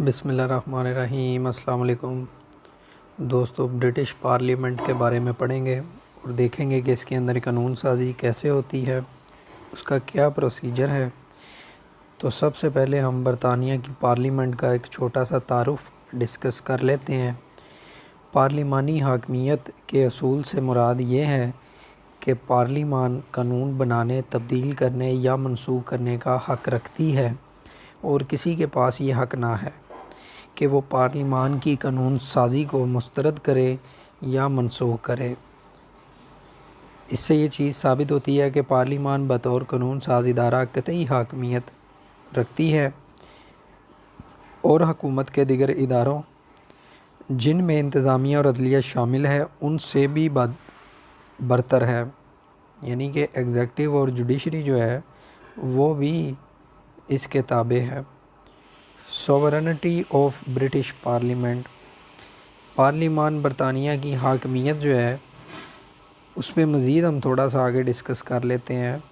बिस्मिल्लाहिर्रहमानिर्रहीम। अस्सलाम वालेकुम दोस्तों, ब्रिटिश पार्लियामेंट के बारे में पढ़ेंगे और देखेंगे कि इसके अंदर कानून साज़ी कैसे होती है, उसका क्या प्रोसीजर है। तो सबसे पहले हम बरतानिया की पार्लियामेंट का एक छोटा सा तारुफ डिस्कस कर लेते हैं। पार्लिमानी हाकमियत के असूल से मुराद ये है कि पार्लिमान कानून बनाने, तब्दील करने या मनसूख करने का हक़ रखती है और किसी के पास ये हक़ ना है कि वो पार्लिमान की कानून साज़ी को मुस्तरद करे या मनसूख करे। इससे ये चीज़ साबित होती है कि पार्लिमान बतौर कानून साज़ इदारा कतई हाकमियत रखती है और हुकूमत के दिगर इदारों जिनमें इंतज़ामिया और अदलिया शामिल है उनसे भी बरतर है। यानी कि एग्ज़ेक्टिव और जुडिशरी जो है वो भी इसके ताबे है। Sovereignty of British parliament, parliament बरतानिया की हाकमियत जो है उस पर मज़ीद हम थोड़ा सा आगे डिस्कस कर लेते हैं।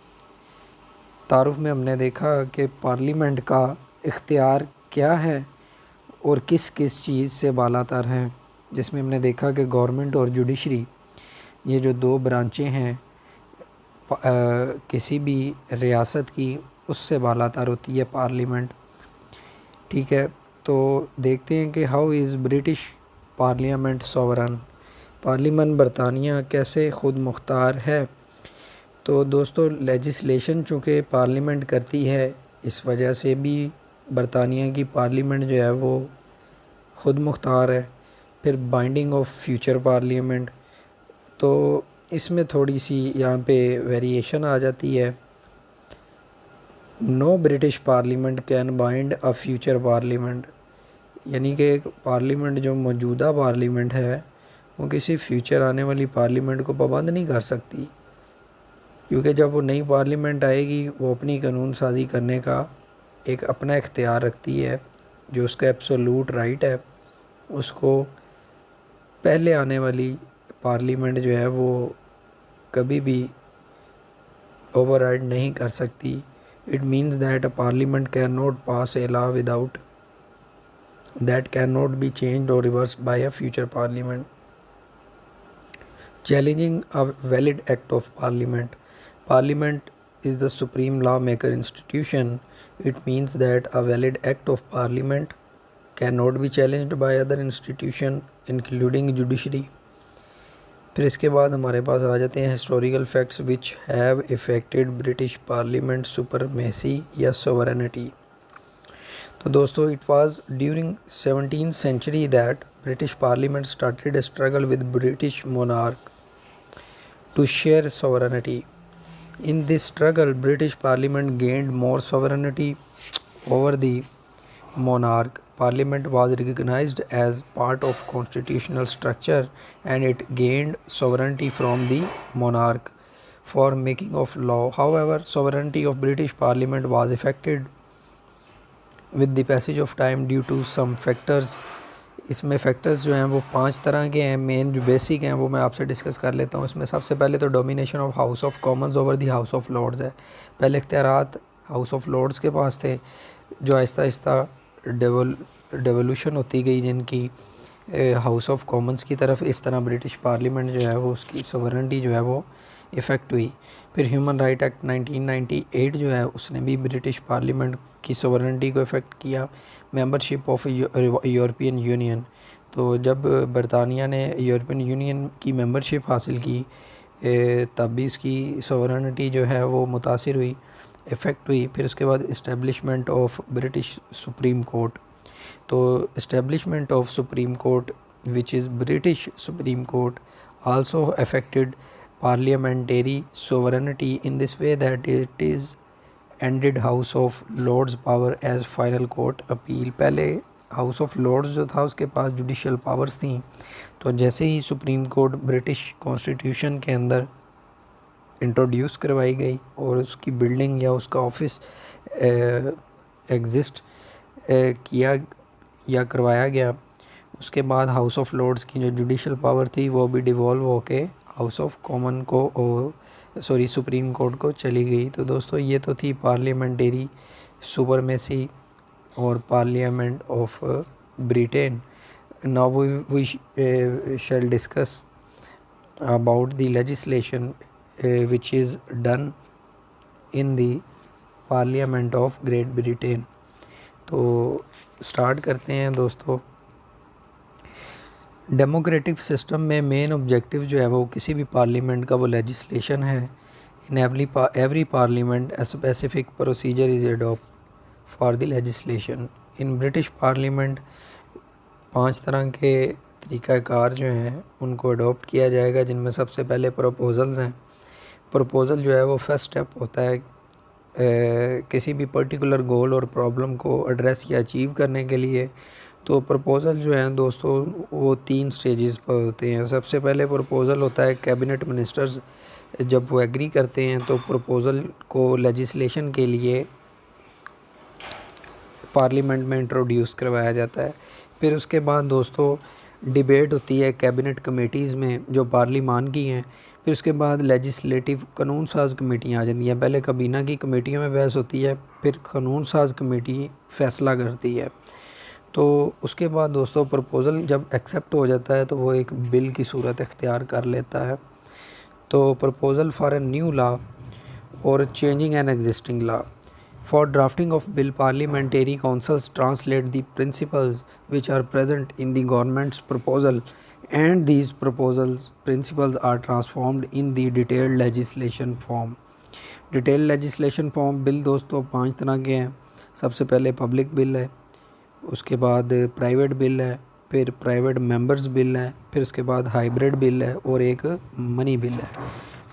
तारुफ में हमने देखा कि पार्लियामेंट का इख्तियार क्या है और किस किस चीज़ से बालातर है, जिसमें हमने देखा कि गवर्नमेंट और जुडिशरी ये जो दो ब्रांचें हैं किसी भी रियासत की, उससे बालातर होती है पार्लियामेंट। ठीक है, तो देखते हैं कि how is British parliament sovereign, parliament बरतानिया कैसे ख़ुद मुख्तार है। तो दोस्तों, लेजिस्लेशन चूँकि पार्लियामेंट करती है, इस वजह से भी बरतानिया की पार्लियामेंट जो है वो ख़ुद मुख्तार है। फिर बाइंडिंग ऑफ फ्यूचर पार्लियामेंट, तो इसमें थोड़ी सी यहाँ पे वेरिएशन आ जाती है। Know British parliament can bind a future parliament, यानी कि एक पार्लियामेंट जो मौजूदा पार्लियामेंट है वो किसी फ्यूचर आने वाली पार्लियामेंट को पाबंद नहीं कर सकती, क्योंकि जब वो नई पार्लियामेंट आएगी वो अपनी कानून साज़ी करने का एक अपना इख्तियार रखती है, जो उसका एब्सोल्यूट राइट है, उसको पहले आने वाली पार्लियामेंट जो है वो कभी भी ओवरराइड नहीं कर सकती। It means that a parliament cannot pass a law without that cannot be changed or reversed by a future parliament. Challenging a valid act of parliament. Parliament is the supreme lawmaker institution. It means that a valid act of parliament cannot be challenged by other institution including judiciary. फिर इसके बाद हमारे पास आ जाते हैं historical facts which have affected British parliament supremacy या sovereignty. तो दोस्तों, it was during 17th century that British parliament started a struggle with British monarch to share sovereignty. In this struggle British parliament gained more sovereignty over the monarch. Parliament was recognized as part of constitutional structure and it gained sovereignty from the monarch for making of law. However, sovereignty of British Parliament was affected with the passage of time due to some factors. इसमें factors जो हैं वो 5 तरह के हैं। Main जो basic हैं वो मैं आपसे डिस्कस कर लेता हूँ। इसमें सबसे पहले तो domination of House of Commons over the House of Lords है। पहले इख्तियारात हाउस ऑफ लॉर्ड्स के पास थे, जो आहिस्ता आहिस्ता डेवोल्यूशन होती गई जिनकी हाउस ऑफ कॉमन्स की तरफ। इस तरह ब्रिटिश पार्लियामेंट जो है वो उसकी सोवरेनिटी जो है वो इफ़ेक्ट हुई। फिर ह्यूमन राइट एक्ट 1998 जो है उसने भी ब्रिटिश पार्लियामेंट की सोवरेनिटी को इफ़ेक्ट किया। मेंबरशिप ऑफ यूरोपियन यूनियन, तो जब बरतानिया ने यूरोपियन यूनियन की मेंबरशिप हासिल की तब भी इसकी सोवरेनिटी जो है वो मुतासिर हुई, इफ़ेक्ट हुई। फिर उसके बाद establishment of British Supreme Court, तो establishment of Supreme Court which is British Supreme Court also affected parliamentary sovereignty in this way that it is ended House of Lords power as final court appeal. पहले House of Lords जो था उसके पास judicial powers थी, तो जैसे ही Supreme Court British constitution के अंदर इंट्रोड्यूस करवाई गई और उसकी बिल्डिंग या उसका ऑफिस एग्जिस्ट किया या करवाया गया, उसके बाद हाउस ऑफ लॉर्ड्स की जो जुडिशल पावर थी वो भी डिवॉल्व होके हाउस ऑफ कॉमन को सुप्रीम कोर्ट को चली गई। तो दोस्तों, ये तो थी parliamentary supremacy or Parliament of Britain. Now we shall discuss about the legislation which is done in the Parliament of Great Britain. तो स्टार्ट करते हैं दोस्तों। डेमोक्रेटिक सिस्टम में मेन ऑब्जेक्टिव जो है वो किसी भी पार्लियामेंट का वो लेजिस्लेशन है। In every parliament a specific procedure is adopted for the legislation. In British parliament 5 तरह के तरीक़ाकार जो हैं उनको अडॉप्ट किया जाएगा, जिनमें सबसे पहले प्रपोजल्स हैं। प्रपोज़ल जो है वो फर्स्ट स्टेप होता है किसी भी पर्टिकुलर गोल और प्रॉब्लम को एड्रेस या अचीव करने के लिए। तो प्रपोज़ल जो हैं दोस्तों वो 3 स्टेजेस पर होते हैं। सबसे पहले प्रपोज़ल होता है कैबिनेट मिनिस्टर्स जब वो एग्री करते हैं तो प्रपोज़ल को लेजिस्लेशन के लिए पार्लियामेंट में इंट्रोड्यूस करवाया जाता है। फिर उसके बाद दोस्तों डिबेट होती है कैबिनेट कमेटीज़ में जो पार्लिमान की हैं। फिर उसके बाद लेजिस्लेटिव कानून साज कमेटियाँ आ जाती हैं। पहले काबीना की कमेटियों में बहस होती है, फिर कानून साज कमेटी फ़ैसला करती है। तो उसके बाद दोस्तों प्रपोज़ल जब एक्सेप्ट हो जाता है तो वो एक बिल की सूरत इख्तियार कर लेता है। तो proposal for a new law और changing an existing law. For drafting of bill, parliamentary councils translate the principles which are present in the government's proposal, and these principles are transformed in the detailed legislation form. Detailed legislation form bill दोस्तों 5 तरह के हैं। सबसे पहले public bill है, उसके बाद private bill है, फिर प्राइवेट मेंबर्स बिल है, फिर उसके बाद हाइब्रिड बिल है और एक मनी बिल है।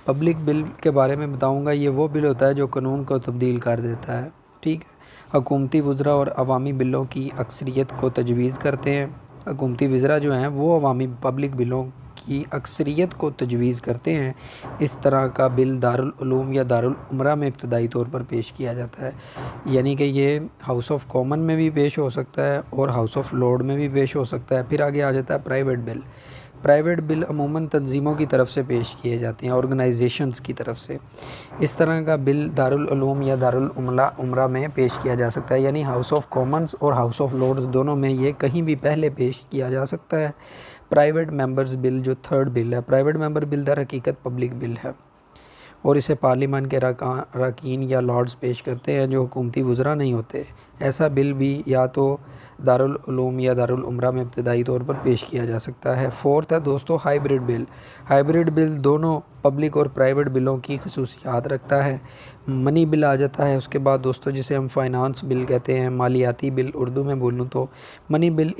पब्लिक बिल के बारे में बताऊंगा। ये वो बिल होता है जो कानून को तब्दील कर देता है। ठीक है, हुकूमती वज़रा और अवामी बिलों की अक्सरियत को तजवीज़ करते हैं। हुकूमती वज़रा जो हैं वो अवामी पब्लिक बिलों की अक्सरियत को तजवीज़ करते हैं। इस तरह का बिल दारुल उलूम या दारुल उमरा में इब्तदाई तौर पर पेश किया जाता है, यानी कि ये हाउस ऑफ कॉमन में भी पेश हो सकता है और हाउस ऑफ लॉर्ड में भी पेश हो सकता है। फिर आगे आ जाता है प्राइवेट बिल। प्राइवेट बिल अमूमन तंजीमों की तरफ से पेश किए जाते हैं, ऑर्गेनाइजेशंस की तरफ से। इस तरह का बिल दारुल उलूम या दारुल उमरा में पेश किया जा सकता है, यानी हाउस ऑफ कॉमन्स और हाउस ऑफ लॉर्ड्स दोनों में ये कहीं भी पहले पेश किया जा सकता है। प्राइवेट मेंबर्स बिल जो थर्ड बिल है, प्राइवेट मेंबर बिल दर हकीकत पब्लिक बिल है और इसे पार्लियामेंट के अरकान या लॉर्ड्स पेश करते हैं जो हुकूमती वज़रा नहीं होते। ऐसा बिल भी या तो दारुल उलूम या दारुल उमरा में इब्तदाई तौर पर पेश किया जा सकता है। फोर्थ है दोस्तों हाइब्रिड बिल। हाइब्रिड बिल दोनों पब्लिक और प्राइवेट बिलों की खसूसियात रखता है। मनी बिल आ जाता है उसके बाद दोस्तों, जिसे हम फाइनेंस बिल कहते हैं, मालियाती बिल उर्दू में बोलूँ तो। Money bill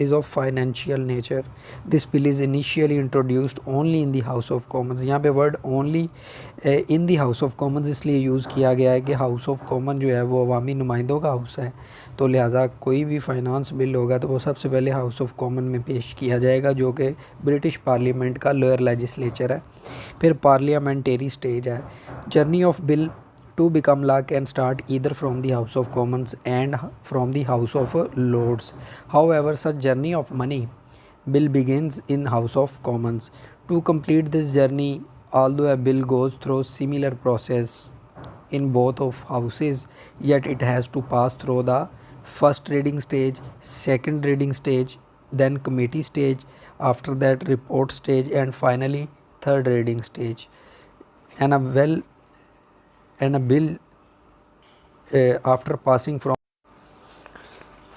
is of financial nature. This bill is initially introduced only in the House of Commons. यहाँ पे word only in the House of Commons इसलिए यूज़ किया गया है कि House of Commons जो है वो अवामी नुमाइंदों का हाउस है, तो लिहाजा कोई भी फाइनेंस बिल होगा तो वो सबसे पहले हाउस ऑफ कॉमन में पेश किया जाएगा, जो कि ब्रिटिश पार्लियामेंट का लोअर लेजिस्लेचर है। फिर पार्लियामेंटेरी स्टेज है। Journey of bill to become law can start either from the House of Commons and from the House of Lords. However, such journey of money bill begins in House of Commons. To complete this journey, although a bill goes through similar process in both of houses, yet it has to pass through the first reading stage, second reading stage, then committee stage, after that report stage, and finally third reading stage. And a bill after passing from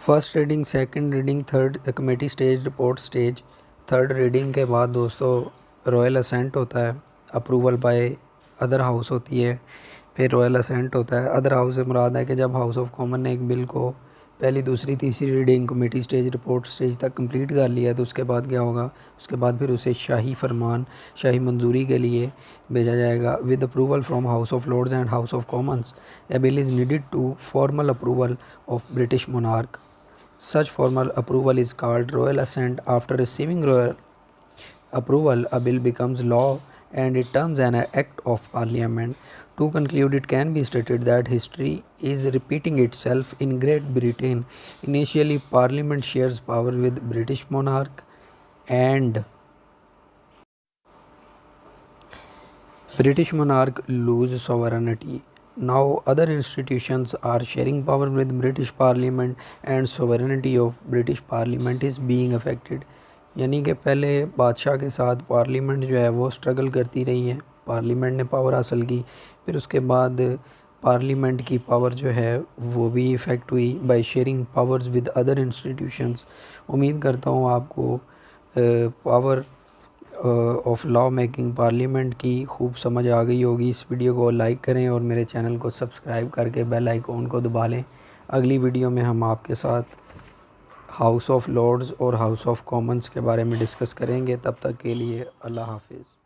first reading, second reading, third committee stage, report stage, third reading के बाद दोस्तों royal ascent होता है, approval by other house होती है, फिर royal ascent होता है। अदर हाउस से मुराद है कि जब हाउस ऑफ कॉमन ने एक बिल को पहली, दूसरी, तीसरी reading, committee stage, report stage तक कंप्लीट कर लिया तो उसके बाद क्या होगा, उसके बाद फिर उसे शाही फरमान, शाही मंजूरी के लिए भेजा जाएगा। With approval from House of Lords and House of Commons a bill is needed to formal approval of British monarch. Such formal approval is called royal assent. After receiving royal approval, a bill becomes law and it becomes an act of parliament. To conclude, it can be stated that history is repeating itself in Great Britain. Initially, parliament shares power with British monarch and British monarch lose sovereignty. Now other institutions are sharing power with British Parliament and sovereignty of British Parliament is being affected. यानी कि पहले बादशाह के साथ parliament जो है वो struggle करती रही है, पार्लियामेंट ने पावर हासिल की, फिर उसके बाद पार्लियामेंट की पावर जो है वो भी इफ़ेक्ट हुई by sharing powers with other institutions. उम्मीद करता हूँ आपको power of law making parliament की खूब समझ आ गई होगी। इस वीडियो को लाइक करें और मेरे चैनल को सब्सक्राइब करके बेल आइकॉन को दबा लें। अगली वीडियो में हम आपके साथ हाउस ऑफ लॉर्ड्स और हाउस ऑफ कॉमन्स के बारे में डिस्कस करेंगे। तब तक के लिए अल्लाह हाफिज़।